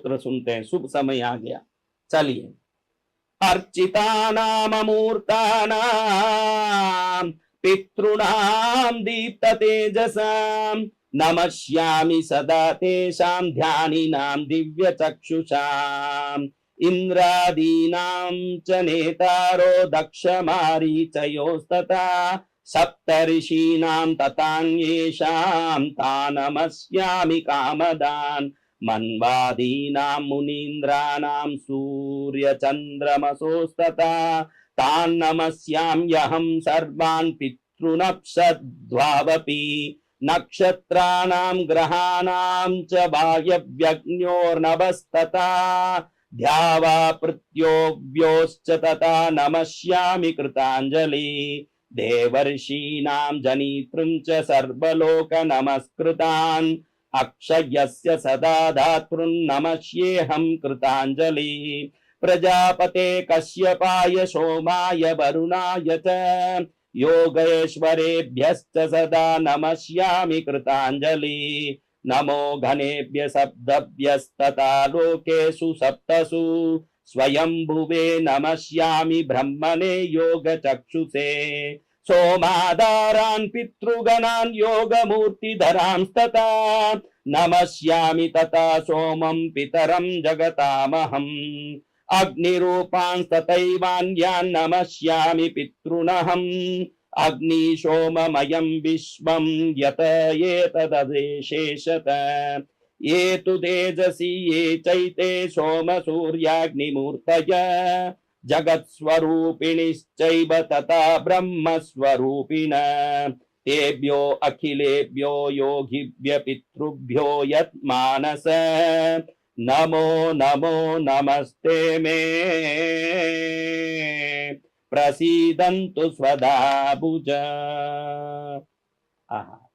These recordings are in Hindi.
स्तोत्र सुनते हैं। शुभ समय आ गया, चलिए। अर्चितानाममूर्तानां पितॄणां दीप्त तेजसां नमस्यामि सदा तेषां ध्यानिनां दिव्य चक्षुषाम् इंद्रादीनां च नेतारो दक्ष मारीचयोस्तथा सप्तऋषीणां तथान्येषां तानमस्यामि कामदान् मन्वादीनां मुनीन्द्राणां सूर्यचन्द्रमसोस्तथा तान् नमस्याम्यहं सर्वान् पितॄनप्सद्वावपि नक्षत्राणां ग्रहाणां च वायव्यग्न्योर्नभस्तथा ध्यावा पृथ्व्योऽव्योश्च तथा नमस्यामि कृताञ्जलि देवर्षीणां जनितृं च सर्वलोक नमस्कृतान् अक्षयस्य सदा धातॄन्नमस्येऽहं कृताञ्जलि प्रजापते कश्यपाय सोमाय वरुणाय च योगेश्वरेभ्यश्च सदा नमस्यामि कृताञ्जलि नमो घनेभ्य शब्दभ्यस्तथा लोकेषु सप्तसु स्वयंभुवे नमस्यामि ब्रह्मणे योगचक्षुषे सोमाधारान् पितृगणान् योगमूर्तिधरांस्तथा नमस्यामि तथा सोमं पितरं जगतामहम् अग्निरूपांस्तथैवान्यान् नमस्यामि पितॄनहम् अग्निशोममयं विश्वं यत एतदशेषत ये तु तेजसि ये चैते सोम सूर्याग्निमूर्तय जगत्स्वरूपिणिश्चैव तथा ब्रह्मस्वरूपिण तेभ्यो अखिलेभ्यो योगिभ्य पितृभ्यो यत्मानस नमो नमो नमस्ते मे प्रसीदन्तु स्वधा भुज। आहा,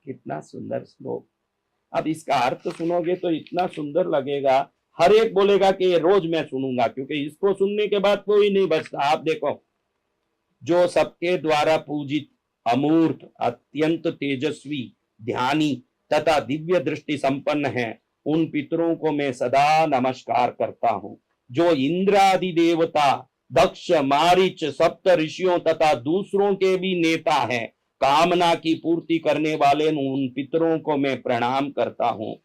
कितना सुंदर श्लोक। अब इसका अर्थ सुनोगे तो इतना सुंदर लगेगा, हर एक बोलेगा कि ये रोज मैं सुनूंगा, क्योंकि इसको सुनने के बाद कोई नहीं बचता। आप देखो, जो सबके द्वारा पूजित अमूर्त अत्यंत तेजस्वी ध्यानी तथा दिव्य दृष्टि संपन्न है, उन पितरों को मैं सदा नमस्कार करता हूं। जो इंद्रादि देवता दक्ष मारीच सप्त ऋषियों तथा दूसरों के भी नेता हैं, कामना की पूर्ति करने वाले उन पितरों को मैं प्रणाम करता हूं।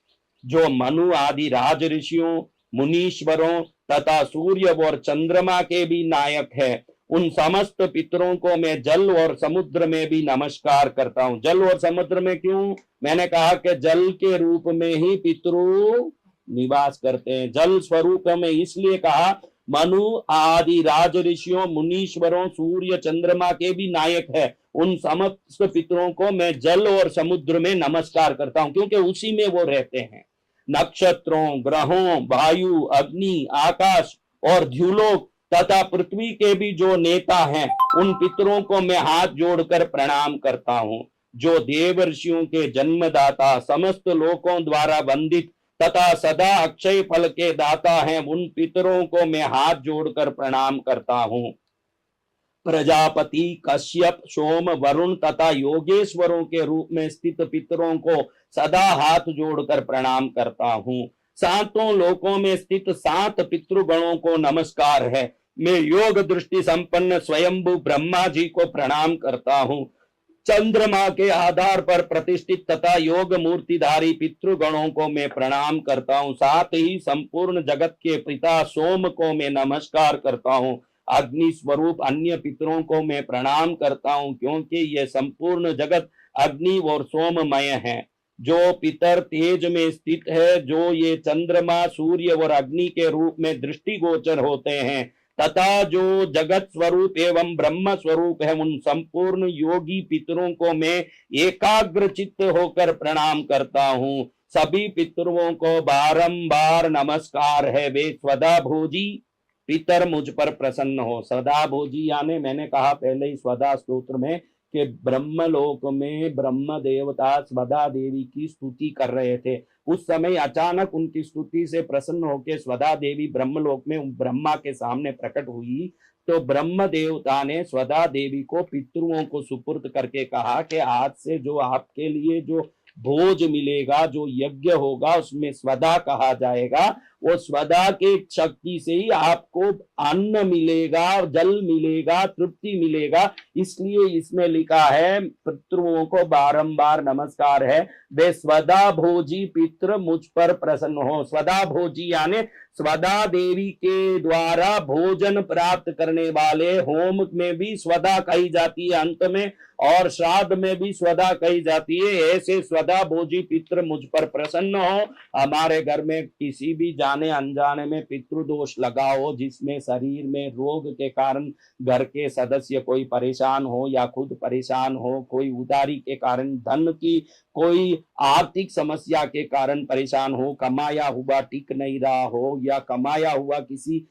जो मनु आदि राज ऋषियों मुनीश्वरों तथा सूर्य और चंद्रमा के भी नायक है, उन समस्त पितरों को मैं जल और समुद्र में भी नमस्कार करता हूं। जल और समुद्र में क्यों? मैंने कहा कि जल के रूप में ही पितृ निवास करते हैं। जल स्वरूप में इसलिए कहा, मनु आदि राज ऋषियों मुनीश्वरों सूर्य चंद्रमा के भी नायक है, उन समस्त पितरों को मैं जल और समुद्र में नमस्कार करता हूं, क्योंकि उसी में वो रहते हैं। नक्षत्रों ग्रहों वायु अग्नि आकाश और द्युलोक तथा पृथ्वी के भी जो नेता हैं, उन पितरों को मैं हाथ जोड़कर प्रणाम करता हूं। जो देवर्षियों के जन्मदाता समस्त लोकों द्वारा वंदित तथा सदा अक्षय फल के दाता हैं, उन पितरों को मैं हाथ जोड़कर प्रणाम करता हूं। प्रजापति कश्यप सोम वरुण तथा योगेश्वरों के रूप में स्थित पितरों को सदा हाथ जोड़कर प्रणाम करता हूं। सातों लोकों में स्थित 7 पितृगणों को नमस्कार है। मैं योग दृष्टि संपन्न स्वयंभू ब्रह्मा जी को प्रणाम करता हूं। चंद्रमा के आधार पर प्रतिष्ठित तथा योग मूर्तिधारी पितृगणों को मैं प्रणाम करता हूं। साथ ही संपूर्ण जगत के पिता सोम को मैं नमस्कार करता हूं। अग्नि स्वरूप अन्य पितरों को मैं प्रणाम करता हूं, क्योंकि यह संपूर्ण जगत अग्नि और सोममय है। जो पितर तेज में स्थित है, जो ये चंद्रमा सूर्य और अग्नि के रूप में दृष्टिगोचर होते हैं, तथा जो जगत स्वरूप एवं ब्रह्म स्वरूप है, उन संपूर्ण योगी पितरों को मैं एकाग्र चित्त होकर प्रणाम करता हूं। सभी पितरों को बारंबार नमस्कार है। वे स्वधा भोजी पितर मुझ पर प्रसन्न हो। सदा भोजी यानी मैंने कहा पहले ही स्वधा स्तोत्र में कि ब्रह्मलोक में ब्रह्म देवता स्वधा देवी की स्तुति कर रहे थे। उस समय अचानक उनकी स्तुति से प्रसन्न होकर स्वधा देवी ब्रह्मलोक में ब्रह्मा के सामने प्रकट हुई। तो ब्रह्म देवता ने स्वधा देवी को पितरों को सुपुर्द करके कहा कि आज से जो आपके लिए जो भोज मिलेगा, जो यज्ञ होगा, उसमें स्वधा कहा जाएगा वो स्वदा के शक्ति से ही आपको अन्न मिलेगा, जल मिलेगा, तृप्ति मिलेगा। इसलिए इसमें लिखा है पितृओं को बारंबार नमस्कार है, वे स्वदा भोजी पितृ मुझ पर प्रसन्न हो। स्वदा भोजी यानी स्वदा देवी के द्वारा भोजन प्राप्त करने वाले, होम में भी स्वदा कही जाती है अंत में, और श्राद्ध में भी स्वदा कही जाती है। ऐसे स्वदा भोजी पितृ मुझ पर प्रसन्न हो। हमारे घर में किसी भी जाने अनजाने में पितृदोष लगा हो, जिसमें शरीर में रोग के कारण घर के सदस्य कोई परेशान हो या खुद परेशान हो, कोई उधारी के कारण, धन की कोई आर्थिक समस्या के कारण परेशान हो, कमाया हुआ टिक नहीं रहा हो, या कमाया हुआ किसी